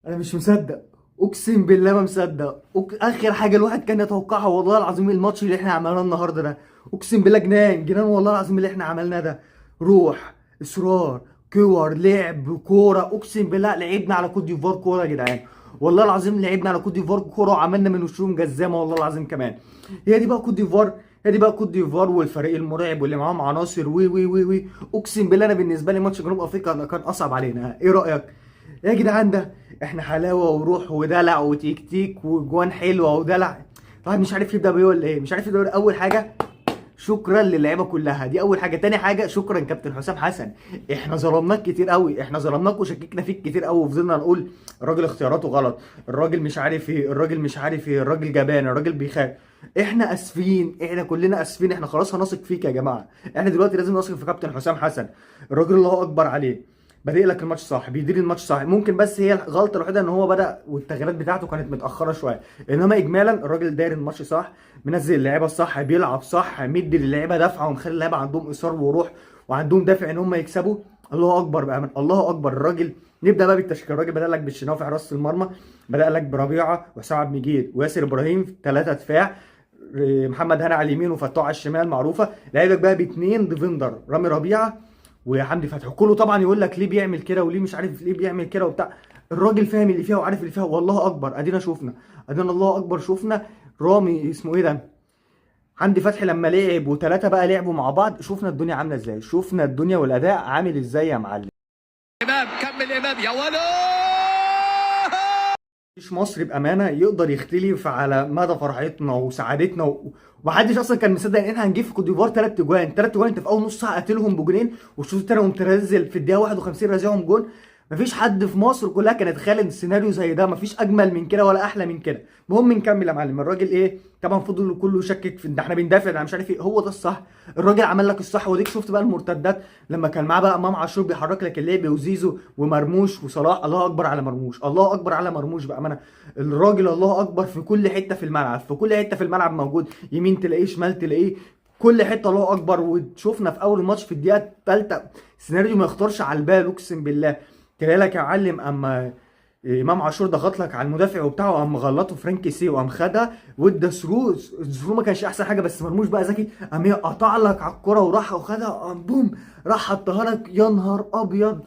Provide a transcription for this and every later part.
انا مش مصدق. اقسم بالله ما مصدق. اخر حاجه الواحد كان يتوقعها والله العظيم الماتش اللي احنا عملناه النهارده ده. اقسم بالله جنان جنان والله العظيم اللي احنا عملناه ده. روح، اصرار، كور، لعب كوره. اقسم بالله لعبنا على كوت ديفوار كوره يا جدعان. والله العظيم لعبنا على كوت ديفوار كوره وعملنا من وشهم جزامه والله العظيم كمان. هي دي بقى كوت ديفوار. هي دي بقى كوت ديفوار والفريق المرعب واللي معاهم عناصر وي وي وي وي. اقسم بالله انا بالنسبه لي ماتش جنوب افريقيا كان اصعب علينا. ايه رايك؟ يا جدعان ده احنا حلاوه وروح ودلع وتكتيك وجوان حلوه ودلع. الواحد مش عارف يبدا بايه ولا ايه. مش عارف يبدا بإيه. اول حاجه شكرا للعيبه كلها، دي اول حاجه. تاني حاجه شكرا كابتن حسام حسن. احنا ظلمناك كتير قوي، احنا ظلمناك وشككنا فيك كتير قوي وفضلنا نقول الراجل اختياراته غلط، الراجل مش عارف ايه، الراجل مش عارف ايه، الراجل جبان، الراجل بيخاف. احنا اسفين، احنا كلنا اسفين. احنا خلاص هنثق فيك يا جماعه. احنا دلوقتي لازم نثق في كابتن حسام حسن. الراجل الله اكبر عليه. بادئ لك الماتش صح، بيدير الماتش صح. ممكن بس هي الغلطه الوحيده ان هو بدا والتغييرات بتاعته كانت متاخره شويه، انما اجمالا الراجل داير الماتش صح، منزل اللعيبه الصح، بيلعب صح، مدي للعيبه دفعه ومخلي اللعيبه عندهم اصرار وروح وعندهم دافع ان هم يكسبوا. الله اكبر بقى، من الله اكبر الراجل. نبدا بقى بالتشكيل. الراجل بدا لك بالشناوي في حراسه المرمى، بدا لك بربيعه وحسام عبد المجيد وياسر ابراهيم، ثلاثه دفاع، محمد هاني على اليمين وفتوح على الشمال معروفه. لعيبك بقى باثنين ديفندر، رامي ربيعه وحمدي فتحي. كله طبعا يقول لك ليه بيعمل كده وليه مش عارف ليه بيعمل كده وبتاع. الراجل فاهم اللي فيها وعارف اللي فيها والله اكبر. ادينا شفنا، ادينا الله اكبر شفنا. رامي اسمه ايه ده، حمدي فتحي لما لعب وثلاثه بقى لعبوا مع بعض، شفنا الدنيا عامله ازاي، شفنا الدنيا والاداء عامل ازاي يا معلم. امام كمل امام يا ولد. مفيش مصري بامانه يقدر يختلف على مدى فرحتنا وسعادتنا ومحدش اصلا كان مصدق ان احنا هنجيب في كوت ديفوار ثلاث اجوان. ثلاث اجوان انت في اول نص ساعه قاتلهم بجونين، والشوط الثاني قمت تنزل في الدقيقه 51 رازعهم جون. مفيش حد في مصر كلها كانت خالد السيناريو زي ده. مفيش اجمل من كده ولا احلى من كده. المهم نكمل يا معلم. الراجل ايه طبعا فضل كله يشكك في ده احنا بندافع ده مش عارف ايه. هو ده الصح. الراجل عمل لك الصح. وديك شفت بقى المرتدات لما كان معاه بقى امام عاشور بيحرك لك اللعب وزيزو ومرموش وصلاح. الله اكبر على مرموش، الله اكبر على مرموش بامانه. الراجل الله اكبر في كل حته في الملعب، في كل حته في الملعب موجود. يمين تلاقيه، شمال تلاقيه، كل حته الله اكبر. وشفنا في اول الماتش في الدقيقه الثالثه سيناريو ما يخطرش على البال. اقسم بالله تلاقي لك يا معلم اما امام عاشور ضغط لك على المدافع وبتاعه، قام غلطه فرانكي سي وقام خدها وادى ثرو. الثرو ما كانش احسن حاجه بس مرموش بقى ذكي، قام قطع لك على الكره وراح وخدها، قام بوم راح حطها لك. يا نهار ابيض،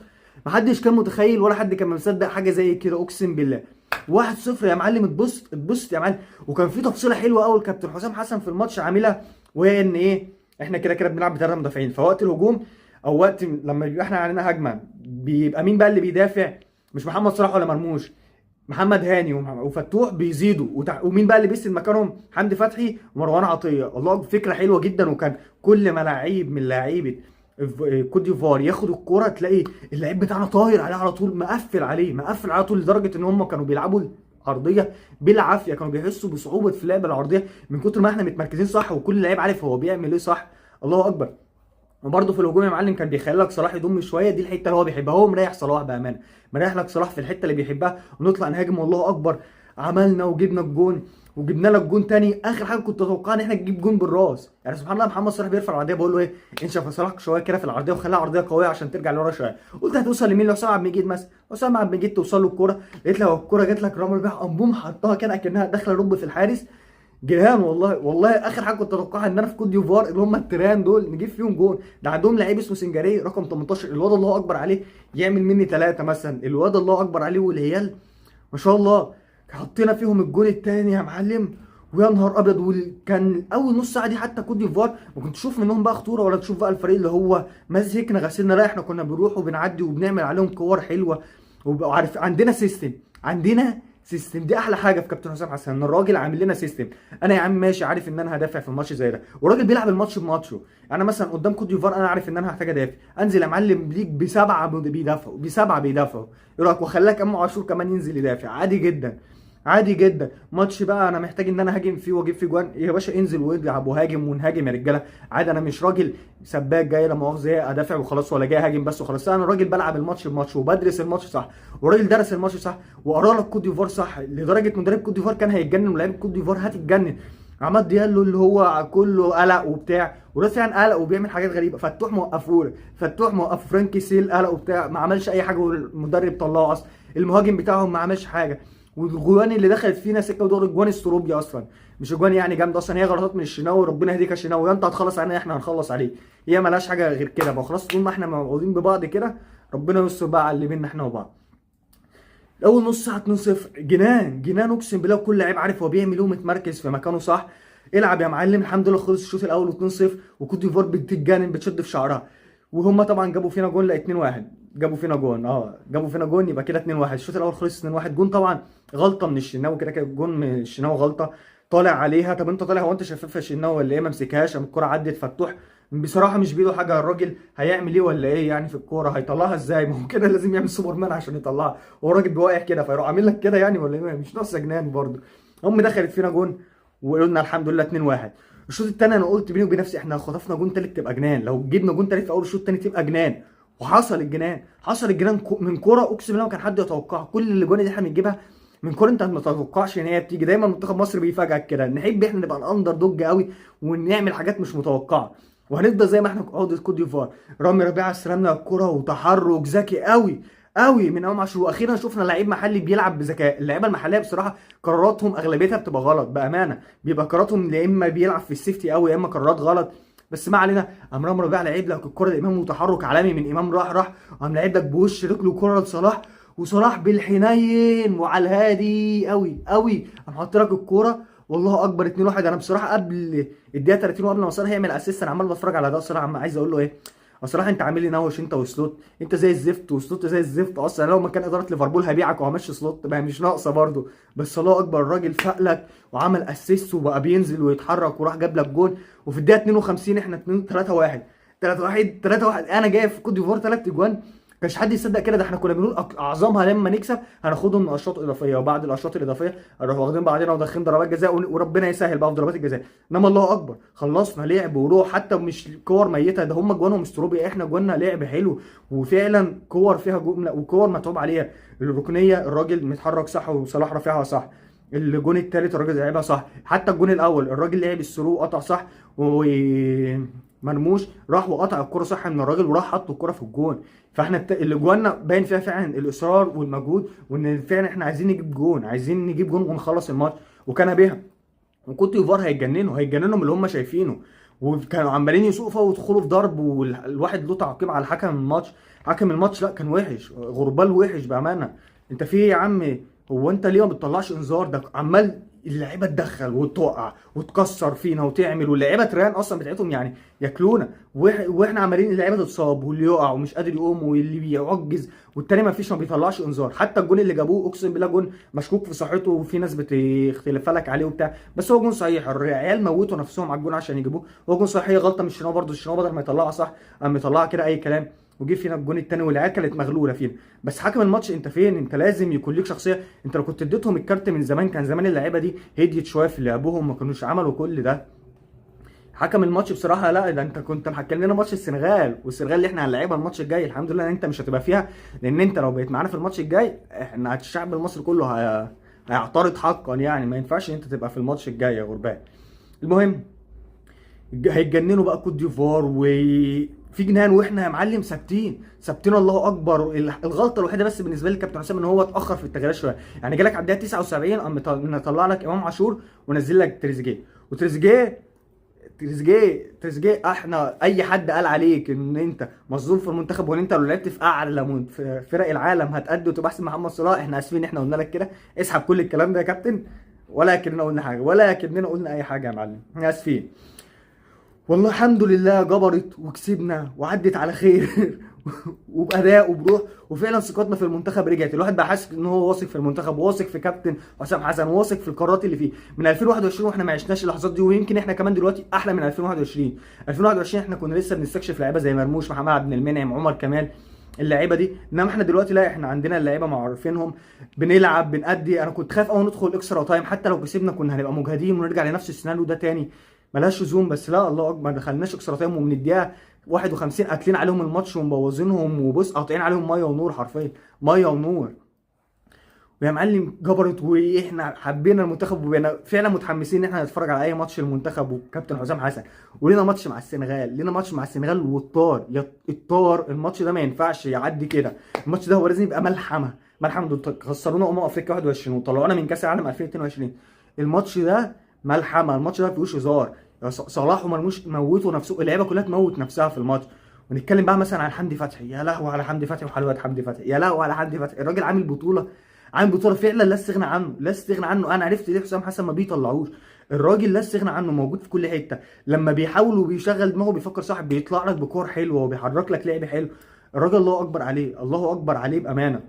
محدش كان متخيل ولا حد كان مصدق حاجه زي كده. اقسم بالله 1-0 يا معلم. اتبسط اتبسط يا معلم. وكان في تفصيله حلوه قوي الكابتن حسام حسن في الماتش عاملها، وهي ان ايه، احنا كده كده بنلعب بثلاثه مدافعين. فوقت الهجوم او وقت لما بيبقى احنا علينا هجمه، بيبقى مين بقى اللي بيدافع؟ مش محمد صلاح ولا مرموش، محمد هاني وفتوح بيزيدوا ومين بقى اللي بيسند مكانهم؟ حمدي فتحي ومروان عطيه. الله، فكره حلوه جدا. وكان كل ما لعيب من لعيبه كوت ديفوار ياخد الكوره تلاقي اللعيب بتاعنا طاير عليه على طول، مقفل عليه مقفل على طول، لدرجه ان هم كانوا بيلعبوا عرضيه بالعافيه. كانوا بيحسوا بصعوبه في اللعب العرضيه من كتر ما احنا متمركزين صح وكل لعيب عارف هو بيعمل ايه صح. الله اكبر. وبرده في الهجوم يا معلم كان بيخلي لك صلاح يضم شويه، دي الحته اللي هو بيحبها. هو مريح صلاح بامانه، مريح لك صلاح في الحته اللي بيحبها. ونطلع نهاجم والله اكبر. عملنا وجبنا الجون وجبنا لك جون تاني. اخر حاجه كنت اتوقع ان احنا نجيب جون بالراس. يعني سبحان الله محمد صلاح بيرفع العرضيه بقول له ايه، انشف صلاح شويه كده في العرضيه وخليها عرضيه قويه عشان ترجع لورا شويه. قلت هتوصل لمين؟ لحسام عبد المجيد مثلا. حسام عبد المجيد توصل له الكوره، لقيت لو الكوره جت لك رامي ربيعه قام بوم حطها كده اكنها داخله رب في الحارس. جيران والله. والله اخر حاجه كنت اتوقعها ان انا في كوت ديفوار اللي هم التيران دول نجيب فيهم جون. ده عندهم لعيب اسمه سنجاري رقم 18، الواد الله اكبر عليه يعمل مني ثلاثه مثلا. الواد الله اكبر عليه والعيال ما شاء الله. حطينا فيهم الجون الثاني يا معلم. ويا نهار ابيض. وكان اول نص ساعه دي حتى كوت ديفوار ما كنت تشوف منهم بقى خطوره ولا تشوف بقى الفريق اللي هو مزهقنا غسلنا. لا احنا كنا بنروح وبنعدي وبنعمل عليهم كور حلوه. وعارف عندنا سيستم، عندنا سيستم. دي احلى حاجه في كابتن حسام حسن، ان الراجل عامل لنا سيستم. انا يا عم ماشي عارف ان انا هدافع في الماتش زي ده، والراجل بيلعب الماتش بماتشه. انا مثلا قدام كوت ديفوار انا عارف ان انا هحتاج ادافع، انزل يا معلم ليك بسبعه بيدافعوا، بسبعه بيدافعوا. ايه رايك؟ وخلاك امام عاشور كمان ينزل يدافع عادي جدا، عادي جدا. ماتش بقى انا محتاج ان انا هاجم فيه واجيب فيه جوان، يا باشا انزل والعب وهاجم ونهاجم يا رجاله عادي. انا مش راجل سباك جاي لا مؤاخذه ادافع وخلاص ولا جاي هاجم بس وخلاص. انا راجل بلعب الماتش بماتش وبدرس الماتش صح، وراجل درس الماتش صح وقرا لك كوت ديفوار صح، لدرجه مدرب كوت ديفوار كان هيتجنن ولاعيبه كوت ديفوار هتتجنن. عماد ديالو اللي هو كله قلق وبتاع، وده فعلا قلق وبيعمل حاجات غريبه. فتوح موقفه له، فتوح موقف فرانكي سيل قلق وبتاع، ما عملش اي حاجه والمدرب طلعه اصلا. المهاجم بتاعهم ما عملش حاجه، والجوان اللي دخلت فينا سكه ودور الجوان استروبيا اصلا مش اجوان يعني جامده اصلا، هي غلطات من الشناوي. ربنا يهديك يا شناوي، انت هتخلص علينا احنا هنخلص عليك، هي مالهاش حاجه غير كده بقى خلاص. طول ما احنا موعودين ببعض كده ربنا يستر بقى على اللي بينا احنا وبعض. اول نص ساعه 2-0 جنان جنان اقسم بالله، وكل لعيب عارف هو بيعمل ايه ومتمركز في مكانه صح. العب يا معلم. الحمد لله خلص الشوط الاول 2-0، وكوت ديفوار بتتجنن بتشد في شعرها، وهم طبعا جابوا فينا جون. لا 2-1 جابوا فينا جون، جابوا فينا جون، يبقى كده 2-1. الشوط الاول خلص 2-1. جون طبعا غلطه من الشناوي، كده كده جون من الشناوي غلطه طالع عليها. طب انت طالع، هو انت شفافها الشناوي ولا ايه؟ ما مسكهاش، قام الكوره عدت فتوح بصراحه مش بايده حاجه. الراجل هيعمل ايه ولا ايه يعني في الكوره؟ هيطلعها ازاي؟ ما هو كده لازم يعمل سوبرمان عشان يطلعها، هو الراجل بيوقع كده فيروح عامل لك كده يعني ولا ايه؟ مش ناقصه جنان برضه. هم دخلت فينا جون وقلنا الحمد لله 2-1. الشوط الثاني انا قلت بيني وبين نفسي احنا لو خطفنا جون ثالث تبقى جنان، لو جبنا جون ثالث في اول الشوط الثاني تبقى جنان. وحصل الجنان، حصل الجنان من كوره اقسم بالله ما كان حد يتوقعها. كل الاجوان اللي احنا بنجيبها من كوره انت ما تتوقعش ان هي بتيجي. دايما منتخب مصر بيفاجئك كده، نحب احنا نبقى الاندر دوج قوي ونعمل حاجات مش متوقعه، وهنفضل زي ما احنا عقده كوت ديفوار. رامي ربيعه استلمنا الكره وتحرك ذكي قوي قوي من امام عاشور، واخيرا شفنا لعيب محلي بيلعب بذكاء. اللعيبه المحليه بصراحه قراراتهم اغلبيتها بتبقى غلط بامانه، بيبقى قراراتهم يا اما بيلعب في السيفتي قوي يا اما قرارات غلط، بس ما علينا. قام رامي ربيعه لعيب لك الكره لامام وتحرك عالمي من امام، راح قام لعيب لك بوش رجله كره لصلاح، وصلاح بالحنين وعلى الهادي قوي قوي قام حاطط لك الكوره. والله اكبر 2-1. انا بصراحه قبل الدقيقه 30 وقبل ما صلاح يعمل اسيست انا عمال بتفرج على ده صراحه، عايز اقول له ايه بصراحه، انت عامل لي نوش انت وسلوت، انت زي الزفت وسلوت زي الزفت اصلا. لو ما كان اداره ليفربول هبيعك وهمشي سلوت، ما هي مش ناقصه برده. بس الله اكبر الراجل فقلك وعمل اسيست وبقى بينزل ويتحرك وراح جاب لك جون. وفي الدقيقه 52 احنا 3-1 3-1. انا جاي في كوت ديفوار 3 اجوان، كانش حد يصدق كده. ده احنا كنا بنقول اعظمها لما نكسب هناخدهم من اشواط اضافيه، وبعد الاشواط الاضافيه نروح واخدين بعضنا وداخلين ضربات جزاء، وربنا يسهل بقى في ضربات الجزاء. انما الله اكبر خلصنا لعب وروح، حتى مش كور ميته، ده هم جوانهم استروبي، احنا جوانا لعب حلو وفعلا كور فيها جمله وكور متعوب عليها. الركنيه الراجل متحرك صح وصلاح رافعها صح، الجون الثالث الراجل لعبها صح، حتى الجون الاول الراجل لعب الثرو قطع صح، ومرموش راح وقطع الكره صح من الراجل وراح حط الكره في الجون. فاحنا اللي جوانا باين فيها فعلا الاصرار والمجهود، وان فعلا احنا عايزين نجيب جون، عايزين نجيب جون ونخلص الماتش. وكان بها وكوت ديفوار هيتجننوا من اللي هم شايفينه، وكانوا عمالين يسوقوا ويدخلوا في ضرب، والواحد له تعقيب على حكم الماتش. حكم الماتش لا كان وحش، غربال وحش بامانه. انت في ايه يا عم؟ هو انت ليه ما بتطلعش انذار؟ ده عمال اللعيبه تدخل وتقع وتكسر فينا وتعمل، واللعيبه تران اصلا بتاعتهم يعني ياكلونا، واحنا عمالين اللعيبه تتصاب واللي يقع ومش قادر يقوم واللي بيعجز، والتاني ما فيش ما بيطلعش انذار. حتى الجون اللي جابوه اقسم بالله جون مشكوك في صحته وفي ناس بتختلف لك عليه وبتاع، بس هو جون صحيح. العيال موتوا نفسهم على الجون عشان يجيبوه، هو جون صحيح. هي غلطه من الشناوي برده، الشناوي بدل ما يطلعها صح قام يطلعها كده اي كلام، وجي فينا الجون الثاني والعيال كانت مغلوله فينا. بس حكم الماتش انت فين؟ انت لازم يكون ليك شخصيه. انت لو كنت اديتهم الكارت من زمان كان زمان اللعيبه دي هديت شويه في لعبهم، ما كانوش عملوا كل ده. حكم الماتش بصراحه لا، ده انت كنت محكم لنا ماتش السنغال، والسنغال اللي احنا هنلعبها الماتش الجاي الحمد لله ان انت مش هتبقى فيها، لان انت لو بقيت معانا في الماتش الجاي احنا الشعب المصري كله هيعترض حقا يعني، ما ينفعش ان انت تبقى في الماتش الجاي يا غربان. المهم هيتجننوا بقى كوت ديفوار وفي جنان، واحنا يا معلم ثابتين الله اكبر. الغلطه الوحيده بس بالنسبه لي كابتن حسام ان هو اتاخر في التغييرات شويه، يعني جالك على الدقيقه 79 قام مطلع لك امام عاشور ونزل لك تريزيجيه. وتريزيجيه احنا اي حد قال عليك ان انت مظلوم في المنتخب وان انت لو لعبت في اعلى فرق العالم هتأدي وتبقى احسن محمد صلاح، احنا اسفين احنا قلنا لك كده، اسحب كل الكلام ده يا كابتن، ولا كأننا قلنا حاجه ولا كأننا قلنا اي حاجه يا معلم، احنا اسفين. والله الحمد لله جبرت وكسبنا وعدت على خير وباداء وبروح، وفعلا ثقتنا في المنتخب رجعت. الواحد بقى حاسس ان هو واثق في المنتخب، واثق في كابتن حسام حسن، واثق في القرارات اللي فيه. من 2021 واحنا ما عشناش اللحظات دي، ويمكن احنا كمان دلوقتي احلى من 2021. 2021 احنا كنا لسه بنستكشف لعيبه زي مرموش، محمد عبد المنعم، عمر كمال، اللعيبه دي. انما احنا دلوقتي لا، احنا عندنا اللعيبه معروفينهم، بنلعب بنأدي. انا كنت خايف قوي ندخل اكسترا تايم، حتى لو كسبنا كنا هنبقى مجهدين ونرجع لنفس السيناريو ده تاني ملهاش لزوم. بس لا الله اكبر، ما دخلناش اكسترا تايم، ومن الدقيقه 51 قاتلين عليهم الماتش ومبوظينهم، وبص قاطعين عليهم ميه ونور، حرفيا ميه ونور. ويا معلم جبرت، واحنا حبينا المنتخب وبقينا فعلا متحمسين ان احنا نتفرج على اي ماتش المنتخب وكابتن حسام حسن. ولينا ماتش مع السنغال، والطار الماتش ده ما ينفعش يعدي كده. الماتش ده هو لازم يبقى ملحمه ملحم خسرونا افريقيا 21 وطلعونا من كاس العالم 2022. الماتش ده ملحمه، الماتش ده ما فيهوش هزار. صلاح ومرموش موتوا نفسهم، اللعيبه كلها تموت نفسها في الماتش. ونتكلم بقى مثلا عن حمدي فتحي، يا لهوي على حمدي فتحي وحلوات حمدي فتحي، يا لهوي على حمدي فتحي. الراجل عامل بطوله، عامل بطوله فعلا لا استغنى عنه، لا استغنى عنه. انا عرفت ليه حسام حسن ما بيطلعوش. الراجل لا استغنى عنه، موجود في كل حته. لما بيحاول وبيشغل دماغه بيفكر صح، بيطلع لك بكور حلوه وبيحرك لك لعب حلو. الراجل الله اكبر عليه، الله اكبر عليه بامانه.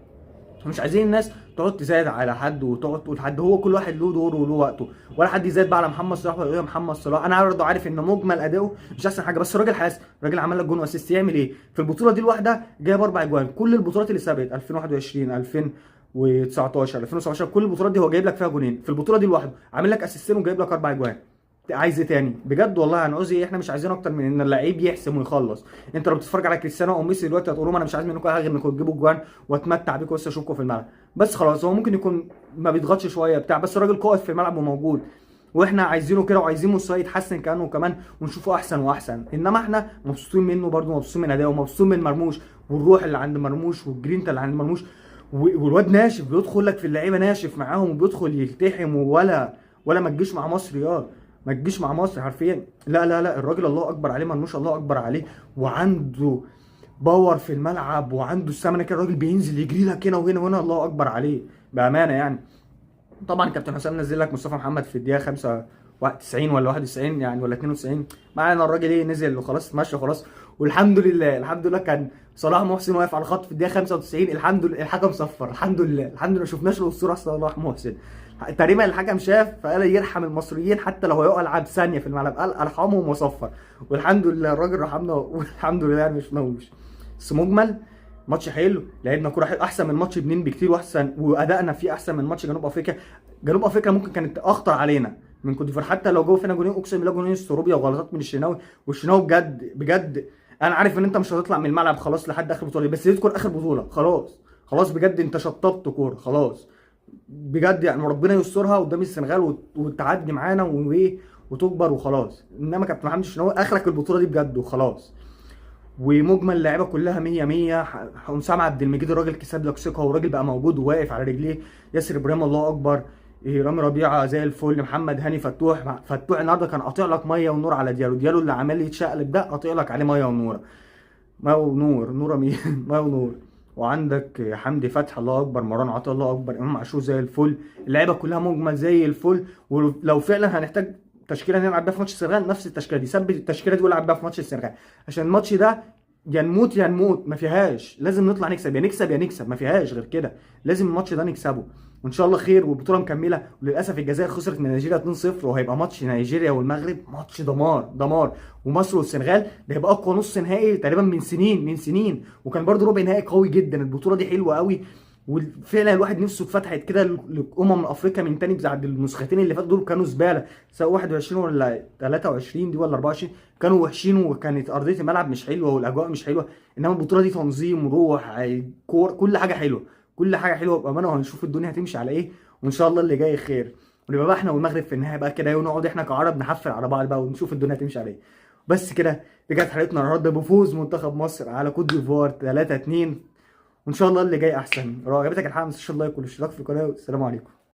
مش عايزين الناس تقعد تزايد على حد وتقعد تقول حد، هو كل واحد له دوره وله وقته، ولا حد يزايد بقى على محمد صلاح ولا محمد صلاح. انا برضه عارف ان مجمل اداؤه مش احسن حاجه، بس الراجل حاسس، الراجل عمل لك جون واسيست. يعمل ايه في البطوله دي الواحده؟ جايب 4 اجوان. كل البطولات اللي سابت 2021 2019 2017 كل البطولات دي هو جايب لك فيها جونين. في البطوله دي لوحده عامل لك اسيستين وجايب لك 4 اجوان. عايز ايه تاني بجد؟ والله هنعوز ايه؟ احنا مش عايزين اكتر من ان اللعيب يحسم ويخلص. انت لو بتتفرج على كريستيانو او ميسي دلوقتي هتقول لهم انا مش عايز منكم حاجه غير انكم تجيبوا جوان واتمتع بيكم بس اشوفكم في الملعب. بس خلاص، هو ممكن يكون ما بيضغطش شويه بتاع، بس الراجل قائد في الملعب وموجود، واحنا عايزينه كده وعايزين مستواه يتحسن كانه كمان ونشوفه احسن واحسن. انما احنا مبسوطين منه برده، مبسوطين من ادائه، ومبسوطين من مرموش والروح اللي عند مرموش والجرينتا اللي عند مرموش. والواد ناشف، بيدخل لك في اللعيبه ناشف معاهم وبيدخل يلتحم، ولا ما تجيش مع مصر يا ما تجيش مع مصر حرفيا. لا لا لا، الراجل الله اكبر عليه، مرموش الله اكبر عليه، وعنده باور في الملعب وعنده السمنه كده. الراجل بينزل يجري لك هنا وهنا وهنا، الله اكبر عليه بامانه يعني. طبعا كابتن حسام نزل لك مصطفى محمد في الدقيقه 95 ولا 91 يعني ولا 92. معانا الراجل ايه، نزل وخلاص ماشي خلاص. والحمد لله الحمد لله كان صلاح محسن واقف على الخط في الدقيقه 95. الحمد لله الحكم صفر، الحمد لله الحمد لله. ما شفناش الاسطوره صلاح محسن تقريبا. الحكم شاف فقال يرحم المصريين حتى لو هيقع العب ثانيه في الملعب، قال ارحمهم وصفر. والحمد لله الراجل رحمنا والحمد لله يعني مش نوش. بس مجمل ماتش حلو، لعبنا كوره حلو، احسن من ماتش بنين بكتير، واحسن وادائنا فيه احسن من ماتش جنوب افريقيا. جنوب افريقيا ممكن كانت اخطر علينا من كوت ديفوار، حتى لو جوه فينا جونين اقسم بالله، جونين السروبيا وغلطات من الشناوي. والشناوي بجد بجد انا عارف ان انت مش هتطلع من الملعب خلاص لحد اخر بطوله، بس دي تكون اخر بطوله خلاص. خلاص بجد انت شطبت كوره خلاص بجد يعني. ربنا يسترها قدام السنغال وتعدي معانا وايه وتكبر وخلاص. انما كابتن محمد الشناوي اخرك البطوله دي بجد وخلاص. ومجمل اللعيبه كلها 100 100. حسام عبد المجيد الراجل كسب لك ثقه، والراجل بقى موجود وواقف على رجليه. ياسر ابراهيم الله اكبر، رامي ربيعه زي الفل، محمد هاني، فتوح النهارده كان قاطع لك ميه ونور على ديالو اللي عمال يتشقلب ده، قاطع لك عليه ميه ونور. ميه ونور، نور مين؟ ميه ونور. وعندك حمدي فتحي الله اكبر، مروان عطيه الله اكبر، امام عاشور زي الفل. اللعيبه كلها مجمل زي الفل. ولو فعلا هنحتاج تشكيله نلعب بيها في ماتش السنغال، نفس التشكيله دي، ثبت التشكيله دي والعب بيها في ماتش السنغال، عشان الماتش ده يا نموت يا نموت، ما فيهاش. لازم نطلع نكسب، يا نكسب يا نكسب، ما فيهاش غير كده. لازم الماتش ده نكسبه وان شاء الله خير والبطوله مكمله. وللاسف الجزائر خسرت من نيجيريا 2-0، وهيبقى ماتش نيجيريا والمغرب ماتش دمار دمار. ومصر والسنغال ده هيبقى اقوى نص نهائي تقريبا من سنين من سنين. وكان برده ربع نهائي قوي جدا. البطوله دي حلوه قوي، وفعلا الواحد نفسه اتفتحت كده لامم افريقيا من تاني. بعد النسختين اللي فاتوا دول كانوا زباله، سواء 21 ولا 23 دي ولا 24 كانوا وحشين، وكانت ارضيه الملعب مش حلوه والاجواء مش حلوه. انما البطوله دي تنظيم، روح، كل حاجه حلوه، كل حاجه حلوه بامانه. وهنشوف الدنيا هتمشي على ايه، وان شاء الله اللي جاي خير. ونبقى بقى احنا والمغرب في النهايه بقى كده، ونقعد احنا كعرب نحفل على بعض بقى ونشوف الدنيا هتمشي على ايه. بس كده دي كانت حلقتنا النهارده بفوز منتخب مصر على كوت ديفوار 3-2. وان شاء الله اللي جاي احسن. لو عجبتك الحلقه ما تنساش اللايك والاشتراك في القناه، والسلام عليكم.